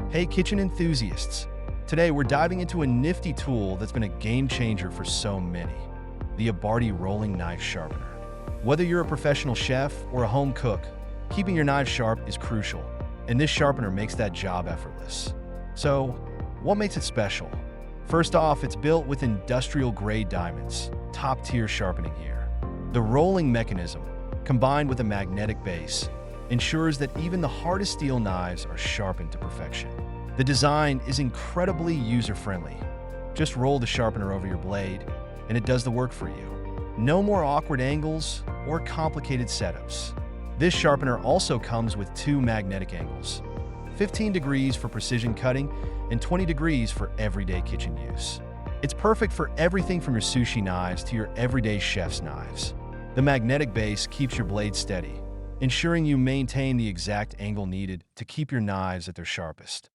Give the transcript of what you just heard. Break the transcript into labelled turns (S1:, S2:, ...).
S1: Hey kitchen enthusiasts! Today we're diving into a nifty tool that's been a game changer for so many, the Abardi Rolling Knife Sharpener. Whether you're a professional chef or a home cook, keeping your knife sharp is crucial, and this sharpener makes that job effortless. So, what makes it special? First off, it's built with industrial-grade diamonds, top-tier sharpening here. The rolling mechanism, combined with a magnetic base, ensures that even the hardest steel knives are sharpened to perfection. The design is incredibly user-friendly. Just roll the sharpener over your blade, and it does the work for you. No more awkward angles or complicated setups. This sharpener also comes with two magnetic angles, 15 degrees for precision cutting and 20 degrees for everyday kitchen use. It's perfect for everything from your sushi knives to your everyday chef's knives. The magnetic base keeps your blade steady, ensuring you maintain the exact angle needed to keep your knives at their sharpest.